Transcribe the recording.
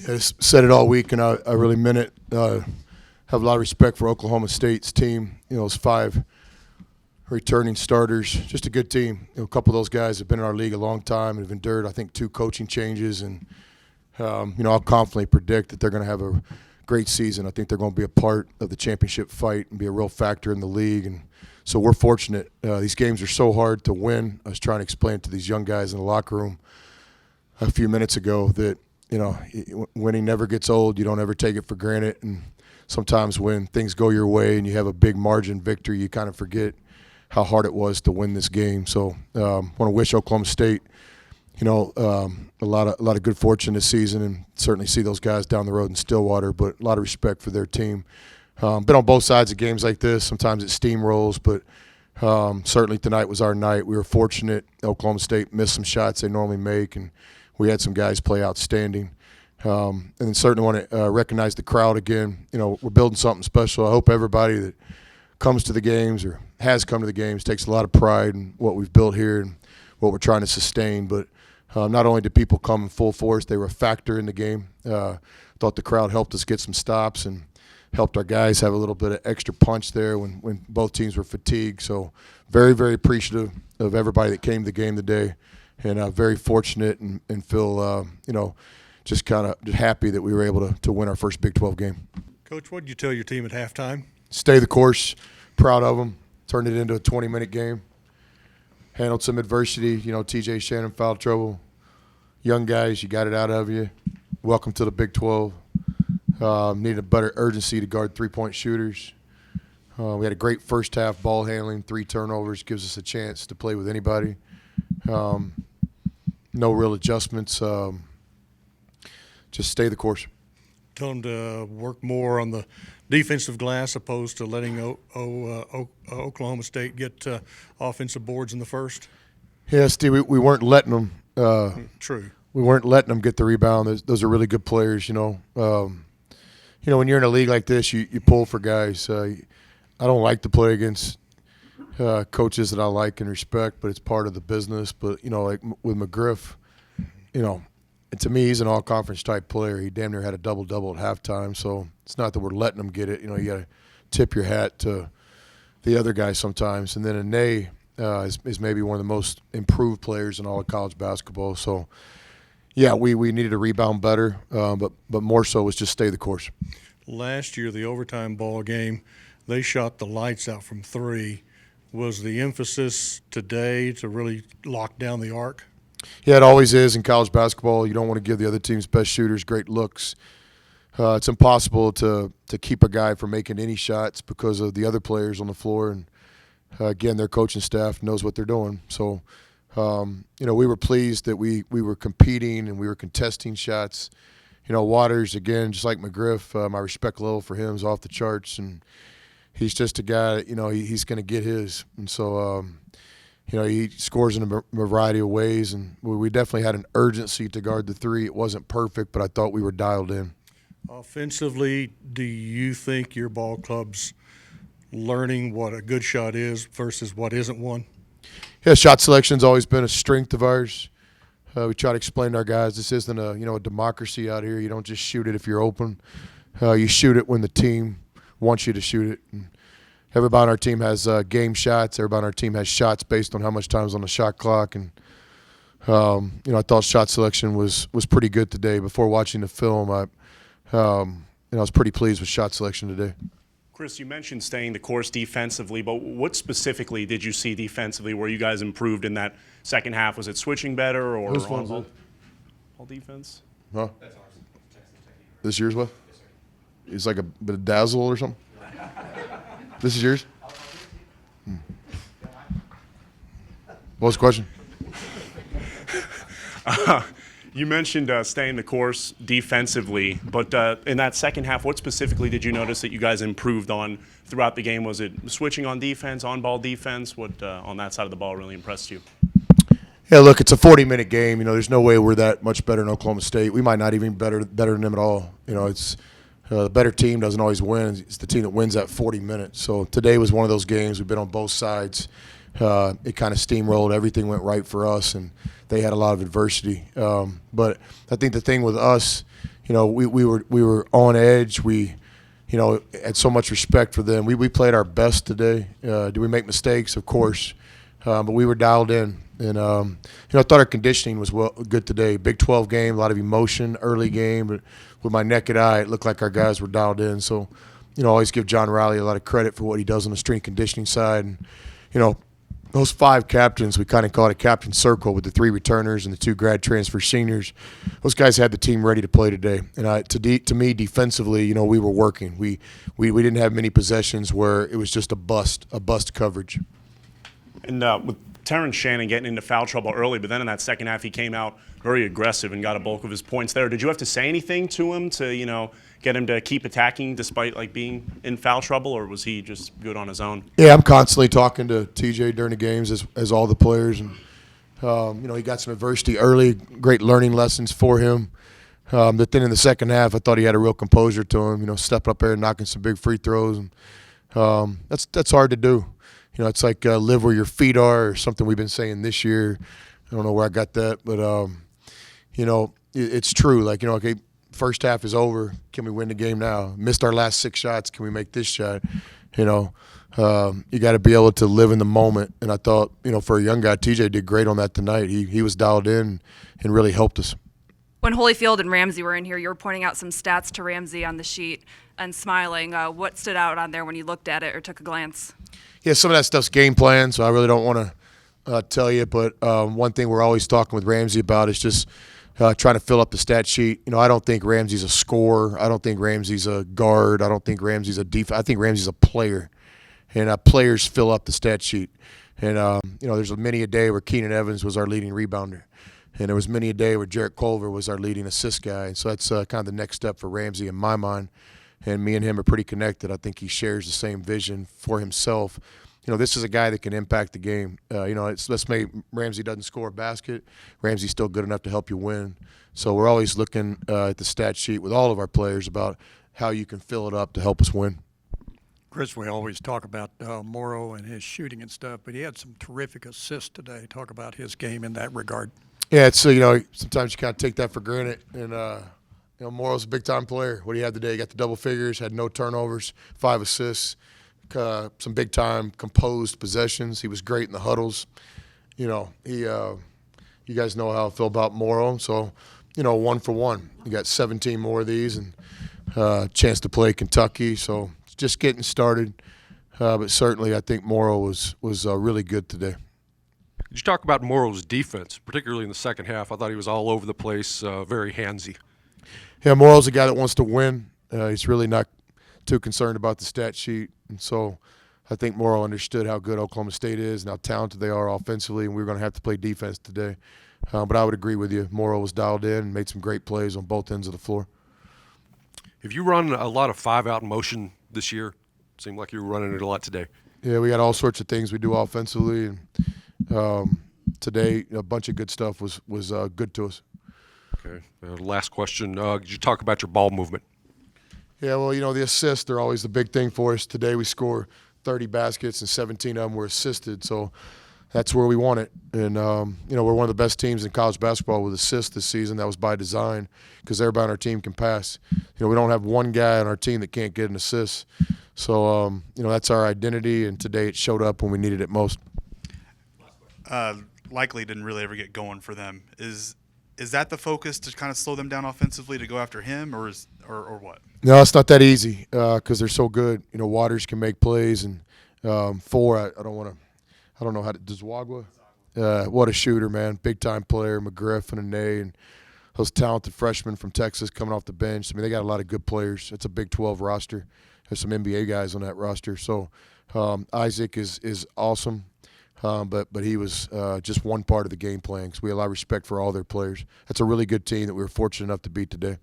I said it all week, and I really meant it. Have a lot of respect for Oklahoma State's team. Those 5 returning starters, just a good team. A couple of those guys have been in our league a long time and have endured, I think, 2 coaching changes. And, I'll confidently predict that they're going to have a great season. I think they're going to be a part of the championship fight and be a real factor in the league. And so we're fortunate. These games are so hard to win. I was trying to explain to these young guys in the locker room a few minutes ago that, winning never gets old. You don't ever take it for granted. And sometimes when things go your way and you have a big margin victory, you kind of forget how hard it was to win this game. So want to wish Oklahoma State, a lot of good fortune this season, and certainly see those guys down the road in Stillwater, but a lot of respect for their team. Been on both sides of games like this. Sometimes it steamrolls, but certainly tonight was our night. We were fortunate. Oklahoma State missed some shots they normally make, and we had some guys play outstanding. And then certainly want to recognize the crowd again. We're building something special. I hope everybody that comes to the games or has come to the games takes a lot of pride in what we've built here and what we're trying to sustain. But not only did people come in full force, they were a factor in the game. Thought the crowd helped us get some stops and helped our guys have a little bit of extra punch there when both teams were fatigued. So very, very appreciative of everybody that came to the game today, and very fortunate and feel, just kind of happy that we were able to win our first Big 12 game. Coach, what did you tell your team at halftime? Stay the course. Proud of them. Turned it into a 20-minute game. Handled some adversity. T.J. Shannon foul trouble. Young guys, you got it out of you. Welcome to the Big 12. Needed a better urgency to guard three-point shooters. We had a great first half ball handling, 3 turnovers, gives us a chance to play with anybody. No real adjustments. Just stay the course. Tell them to work more on the defensive glass opposed to letting Oklahoma State get offensive boards in the first. Yeah, Steve, we weren't letting them. True. We weren't letting them get the rebound. Those are really good players, when you're in a league like this, you pull for guys. I don't like to play against coaches that I like and respect, but it's part of the business. But, like with McGriff, and to me, he's an all-conference type player. He damn near had a double-double at halftime, so it's not that we're letting him get it. You got to tip your hat to the other guys sometimes. And then Ane is maybe one of the most improved players in all of college basketball. So, yeah, we needed to rebound better, but more so was just stay the course. Last year, the overtime ball game, they shot the lights out from 3. Was the emphasis today to really lock down the arc? Yeah, it always is in college basketball. You don't want to give the other team's best shooters great looks. It's impossible to keep a guy from making any shots because of the other players on the floor. And, again, their coaching staff knows what they're doing. So, we were pleased that we were competing and we were contesting shots. Waters, again, just like McGriff, my respect level for him is off the charts. And he's just a guy, he's going to get his. And so, he scores in a variety of ways, and we definitely had an urgency to guard the 3. It wasn't perfect, but I thought we were dialed in. Offensively, do you think your ball club's learning what a good shot is versus what isn't one? Yeah, shot selection's always been a strength of ours. We try to explain to our guys this isn't a democracy out here. You don't just shoot it if you're open. You shoot it when the team wants you to shoot it. And everybody on our team has game shots. Everybody on our team has shots based on how much time is on the shot clock. And, I thought shot selection was pretty good today. Before watching the film, I was pretty pleased with shot selection today. Chris, you mentioned staying the course defensively, but what specifically did you see defensively where you guys improved in that second half? Was it switching better or all defense? Huh? That's ours. This year's what? Yes, sir. It's like a bit of dazzle or something? This is yours? What was the question? You mentioned staying the course defensively, but in that second half, what specifically did you notice that you guys improved on throughout the game? Was it switching on defense, on-ball defense? What on that side of the ball really impressed you? Yeah, look, it's a 40-minute game. There's no way we're that much better than Oklahoma State. We might not even be better than them at all. It's the better team doesn't always win. It's the team that wins that 40 minutes. So today was one of those games. We've been on both sides. It kind of steamrolled. Everything went right for us, and they had a lot of adversity. But I think the thing with us, we were on edge. We had so much respect for them. We played our best today. Do we make mistakes? Of course. But we were dialed in. And, I thought our conditioning was good today. Big 12 game, a lot of emotion, early game. But with my naked eye, it looked like our guys were dialed in. So, always give John Riley a lot of credit for what he does on the strength conditioning side. And, those 5 captains, we kind of call it a captain circle with the 3 returners and the 2 grad transfer seniors. Those guys had the team ready to play today. And to me, defensively, we were working. We didn't have many possessions where it was just a bust coverage. And with Terrence Shannon getting into foul trouble early, but then in that second half he came out very aggressive and got a bulk of his points there. Did you have to say anything to him to, get him to keep attacking despite being in foul trouble, or was he just good on his own? Yeah, I'm constantly talking to TJ during the games as all the players, and he got some adversity early, great learning lessons for him. But then in the second half, I thought he had a real composure to him. Stepping up there and knocking some big free throws, and that's hard to do. It's like live where your feet are, or something we've been saying this year. I don't know where I got that, but it's true. Okay, first half is over. Can we win the game now? Missed our last 6 shots. Can we make this shot? You got to be able to live in the moment. And I thought, for a young guy, TJ did great on that tonight. He was dialed in and really helped us. When Holyfield and Ramsey were in here, you were pointing out some stats to Ramsey on the sheet and smiling. What stood out on there when you looked at it or took a glance? Yeah, some of that stuff's game plan, so I really don't want to tell you. But one thing we're always talking with Ramsey about is just trying to fill up the stat sheet. I don't think Ramsey's a scorer. I don't think Ramsey's a guard. I don't think Ramsey's a defense. I think Ramsey's a player, and players fill up the stat sheet. And there's many a day where Keenan Evans was our leading rebounder, and there was many a day where Jarrett Culver was our leading assist guy. And so that's kind of the next step for Ramsey in my mind. And me and him are pretty connected. I think he shares the same vision for himself. This is a guy that can impact the game. Let's make Ramsey doesn't score a basket. Ramsey's still good enough to help you win. So we're always looking at the stat sheet with all of our players about how you can fill it up to help us win. Chris, we always talk about Mauro and his shooting and stuff, but he had some terrific assists today. Talk about his game in that regard. Yeah, it's sometimes you kind of take that for granted. And Mauro's a big-time player. What he had today, he got the double figures, had no turnovers, 5 assists, some big-time composed possessions. He was great in the huddles. You guys know how I feel about Mauro. So, 1 for 1. You got 17 more of these and chance to play Kentucky. So it's just getting started. But certainly I think Mauro was really good today. Did you talk about Mauro's defense, particularly in the second half? I thought he was all over the place, very handsy. Yeah, Mauro's a guy that wants to win. He's really not too concerned about the stat sheet. And so I think Mauro understood how good Oklahoma State is and how talented they are offensively, and we were going to have to play defense today. But I would agree with you. Mauro was dialed in and made some great plays on both ends of the floor. Have you run a lot of 5-out motion this year? Seemed like you were running it a lot today. Yeah, we got all sorts of things we do offensively. And today, a bunch of good stuff was good to us. Okay. Last question. Could you talk about your ball movement? Yeah, well, the assists, they're always the big thing for us. Today we score 30 baskets and 17 of them were assisted. So that's where we want it. And, we're one of the best teams in college basketball with assists this season. That was by design because everybody on our team can pass. We don't have one guy on our team that can't get an assist. So, that's our identity, and today it showed up when we needed it most. Likely didn't really ever get going for them. Is that the focus to kind of slow them down offensively to go after him, or what? No, it's not that easy because they're so good. Waters can make plays, and I don't know how to. Does Wagwa? What a shooter, man! Big time player, McGriff and Ane, and those talented freshmen from Texas coming off the bench. I mean, they got a lot of good players. It's a Big 12 roster. There's some NBA guys on that roster. So Isaac is awesome. But he was just one part of the game plan because we have a lot of respect for all their players. That's a really good team that we were fortunate enough to beat today.